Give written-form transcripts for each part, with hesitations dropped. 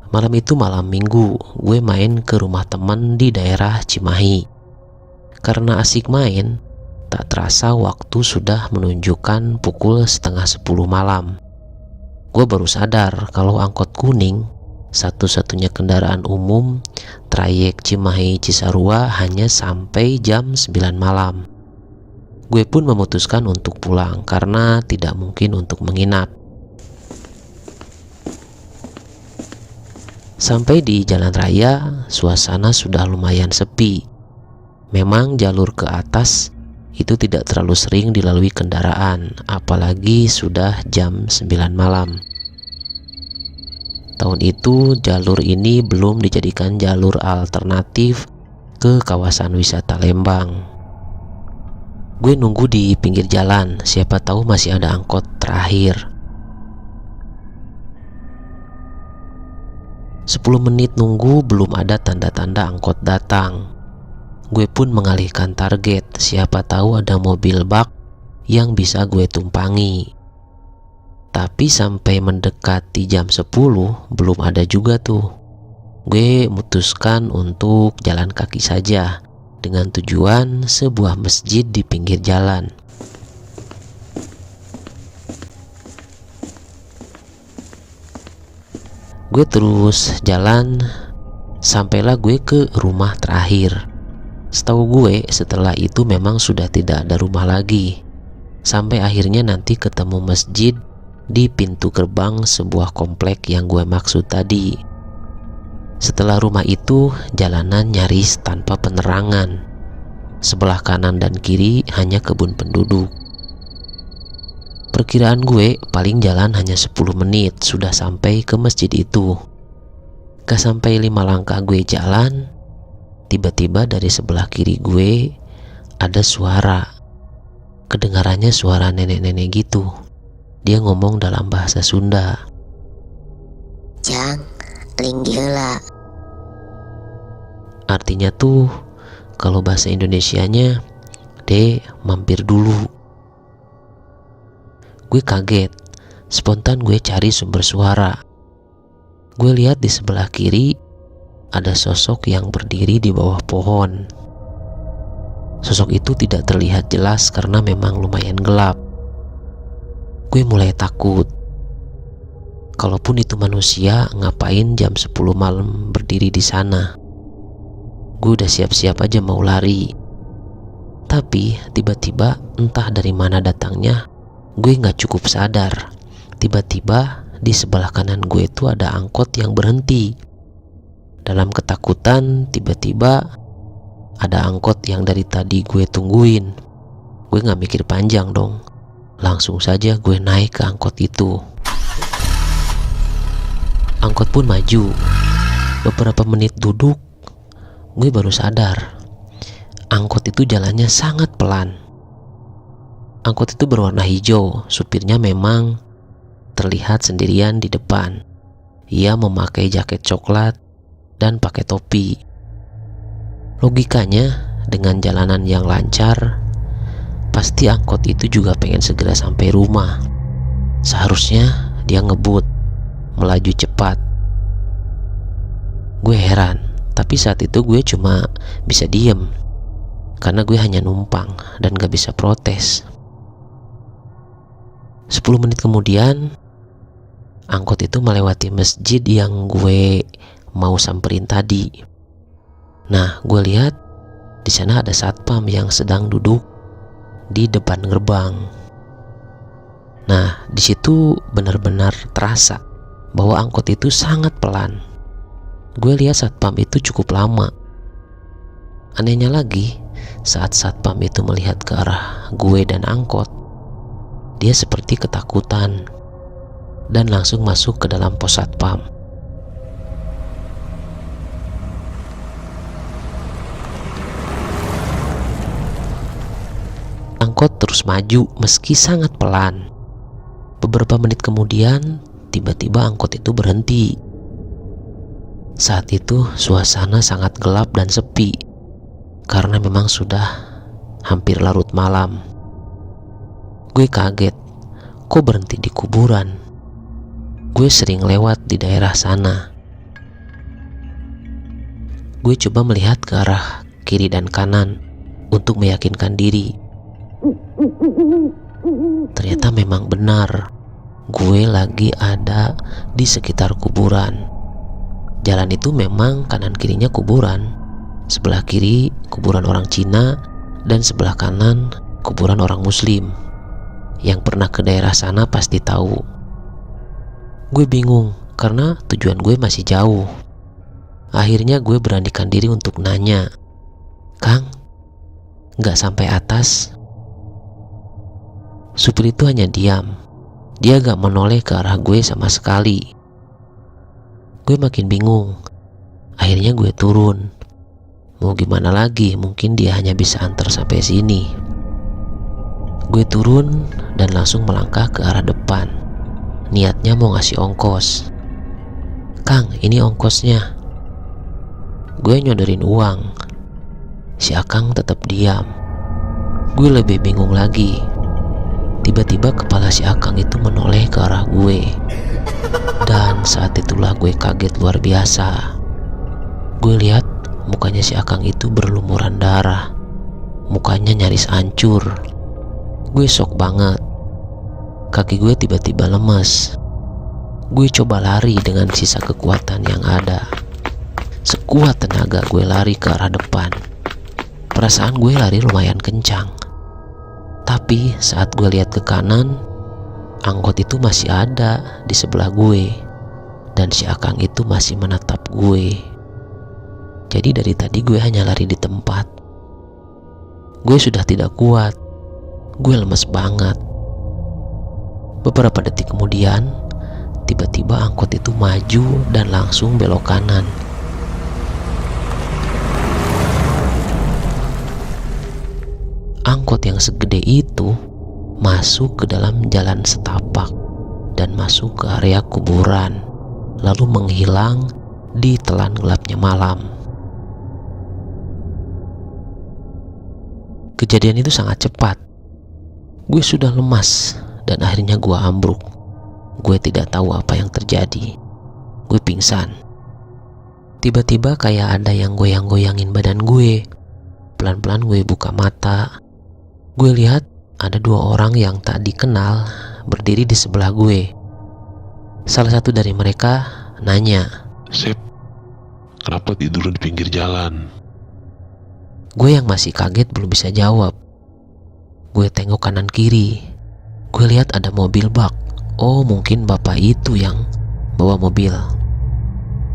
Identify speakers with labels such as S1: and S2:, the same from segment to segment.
S1: Malam itu malam minggu, gue main ke rumah temen di daerah Cimahi. Karena asik main, tak terasa waktu sudah menunjukkan pukul setengah 10 malam. Gue baru sadar kalau angkot kuning, satu-satunya kendaraan umum trayek Cimahi Cisarua, hanya sampai jam 9 malam. Gue pun memutuskan untuk pulang karena tidak mungkin untuk menginap. Sampai di jalan raya, suasana sudah lumayan sepi. Memang jalur ke atas itu tidak terlalu sering dilalui kendaraan, apalagi sudah jam 9 malam. Tahun itu jalur ini belum dijadikan jalur alternatif ke kawasan wisata Lembang. Gue nunggu di pinggir jalan, siapa tahu masih ada angkot terakhir. 10 menit nunggu belum ada tanda-tanda angkot datang. Gue pun mengalihkan target, siapa tahu ada mobil bak yang bisa gue tumpangi. Tapi sampai mendekati jam 10 belum ada juga tuh. Gue memutuskan untuk jalan kaki saja dengan tujuan sebuah masjid di pinggir jalan. Gue terus jalan sampailah gue ke rumah terakhir. Setahu gue setelah itu memang sudah tidak ada rumah lagi. Sampai akhirnya nanti ketemu masjid di pintu gerbang sebuah komplek yang gue maksud tadi. Setelah rumah itu jalanan nyaris tanpa penerangan. Sebelah kanan dan kiri hanya kebun penduduk. Perkiraan gue paling jalan hanya 10 menit sudah sampai ke masjid itu. Gak sampai 5 langkah gue jalan, tiba-tiba dari sebelah kiri gue ada suara. Kedengarannya suara nenek-nenek gitu. Dia ngomong dalam bahasa Sunda.
S2: Jang, linggi heula.
S1: Artinya tuh kalau bahasa Indonesianya, "Dek, mampir dulu." Gue kaget, spontan gue cari sumber suara. Gue lihat di sebelah kiri ada sosok yang berdiri di bawah pohon. Sosok itu tidak terlihat jelas karena memang lumayan gelap. Gue mulai takut. Kalaupun itu manusia, ngapain jam 10 malam berdiri di sana? Gue udah siap-siap aja mau lari. Tapi tiba-tiba entah dari mana datangnya, gue gak cukup sadar. Tiba-tiba di sebelah kanan gue itu ada angkot yang berhenti. Dalam ketakutan, tiba-tiba ada angkot yang dari tadi gue tungguin. Gue gak mikir panjang dong. Langsung saja gue naik ke angkot itu. Angkot pun maju. Beberapa menit duduk, gue baru sadar angkot itu jalannya sangat pelan. Angkot itu berwarna hijau. Supirnya memang terlihat sendirian di depan. Ia memakai jaket coklat dan pakai topi. Logikanya, dengan jalanan yang lancar, pasti angkot itu juga pengen segera sampai rumah. Seharusnya dia ngebut, melaju cepat. Gue heran, tapi saat itu gue cuma bisa diem karena gue hanya numpang dan gak bisa protes. 10 menit kemudian, angkot itu melewati masjid yang gue mau samperin tadi. Nah, gue lihat di sana ada satpam yang sedang duduk di depan gerbang. Nah, di situ benar-benar terasa bahwa angkot itu sangat pelan. Gue lihat satpam itu cukup lama. Anehnya lagi, saat satpam itu melihat ke arah gue dan angkot, dia seperti ketakutan dan langsung masuk ke dalam pos satpam. Angkot terus maju meski sangat pelan. Beberapa menit kemudian, tiba-tiba angkot itu berhenti. Saat itu suasana sangat gelap dan sepi karena memang sudah hampir larut malam. Gue kaget, kok berhenti di kuburan? Gue sering lewat di daerah sana. Gue coba melihat ke arah kiri dan kanan untuk meyakinkan diri. Ternyata memang benar, gue lagi ada di sekitar kuburan. Jalan itu memang kanan kirinya kuburan. Sebelah kiri kuburan orang Cina dan sebelah kanan kuburan orang Muslim. Yang pernah ke daerah sana pasti tahu. Gue bingung karena tujuan gue masih jauh. Akhirnya gue beranikan diri untuk nanya, "Kang, nggak sampai atas?" Supir itu hanya diam. Dia gak menoleh ke arah gue sama sekali. Gue makin bingung. Akhirnya gue turun. Mau gimana lagi, mungkin dia hanya bisa antar sampai sini. Gue turun dan langsung melangkah ke arah depan. Niatnya mau ngasih ongkos. "Kang, ini ongkosnya." Gue nyodorin uang. Si Akang tetap diam. Gue lebih bingung lagi. Tiba-tiba kepala si Akang itu menoleh ke arah gue. Dan saat itulah gue kaget luar biasa. Gue lihat mukanya si Akang itu berlumuran darah. Mukanya nyaris hancur. Gue shock banget. Kaki gue tiba-tiba lemes. Gue coba lari dengan sisa kekuatan yang ada. Sekuat tenaga gue lari ke arah depan. Perasaan gue lari lumayan kencang. Tapi saat gue lihat ke kanan, angkot itu masih ada di sebelah gue. Dan si Akang itu masih menatap gue. Jadi dari tadi gue hanya lari di tempat. Gue sudah tidak kuat. Gue lemes banget. Beberapa detik kemudian, tiba-tiba angkot itu maju dan langsung belok kanan. Angkot yang segede itu masuk ke dalam jalan setapak dan masuk ke area kuburan, lalu menghilang di telan gelapnya malam. Kejadian itu sangat cepat. Gue sudah lemas dan akhirnya gue ambruk. Gue tidak tahu apa yang terjadi. Gue pingsan. Tiba-tiba kayak ada yang goyang-goyangin badan gue. Pelan-pelan gue buka mata. Gue lihat ada dua orang yang tak dikenal berdiri di sebelah gue. Salah satu dari mereka nanya,
S3: "Sep, kenapa tidur di pinggir jalan?"
S1: Gue yang masih kaget belum bisa jawab. Gue tengok kanan kiri. Gue lihat ada mobil bak. Oh, mungkin bapak itu yang bawa mobil.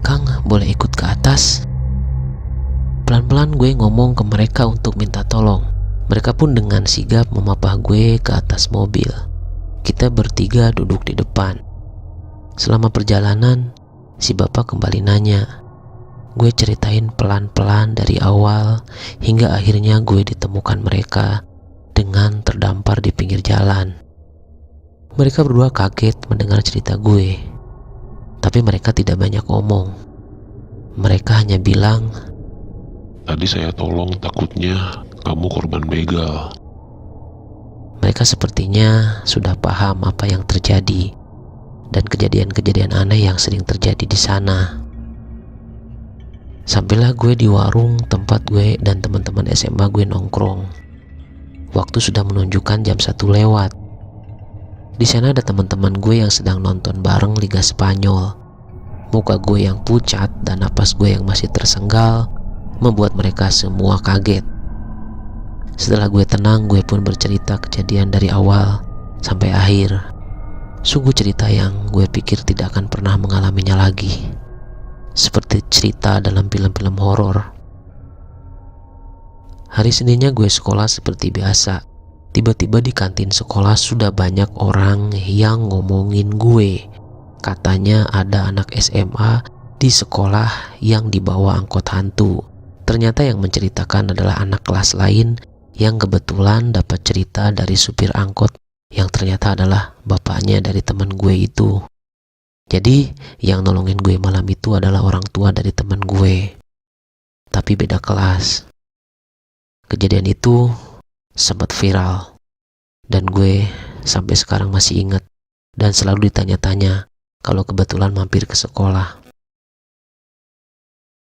S1: "Kang, boleh ikut ke atas?" Pelan-pelan gue ngomong ke mereka untuk minta tolong. Mereka pun dengan sigap memapah gue ke atas mobil. Kita bertiga duduk di depan. Selama perjalanan, si bapak kembali nanya. Gue ceritain pelan-pelan dari awal hingga akhirnya gue ditemukan mereka dengan terdampar di pinggir jalan. Mereka berdua kaget mendengar cerita gue. Tapi mereka tidak banyak omong. Mereka hanya bilang,
S3: "Tadi saya tolong, takutnya kamu korban begal."
S1: mereka sepertinya sudah paham apa yang terjadi dan kejadian-kejadian aneh yang sering terjadi di sana. Sampailah gue di warung tempat gue dan teman-teman SMA gue nongkrong. Waktu sudah menunjukkan jam 1 lewat. Di sana ada teman-teman gue yang sedang nonton bareng Liga Spanyol. Muka gue yang pucat dan napas gue yang masih tersenggal membuat mereka semua kaget. Setelah gue tenang, gue pun bercerita kejadian dari awal sampai akhir. Sungguh cerita yang gue pikir tidak akan pernah mengalaminya lagi. Seperti cerita dalam film-film horor. Hari Seninnya gue sekolah seperti biasa. Tiba-tiba di kantin sekolah sudah banyak orang yang ngomongin gue. Katanya ada anak SMA di sekolah yang dibawa angkot hantu. Ternyata yang menceritakan adalah anak kelas lain yang kebetulan dapat cerita dari supir angkot yang ternyata adalah bapaknya dari teman gue itu. Jadi yang nolongin gue malam itu adalah orang tua dari teman gue, tapi beda kelas. Kejadian itu sempat viral dan gue sampai sekarang masih ingat dan selalu ditanya-tanya kalau kebetulan mampir ke sekolah.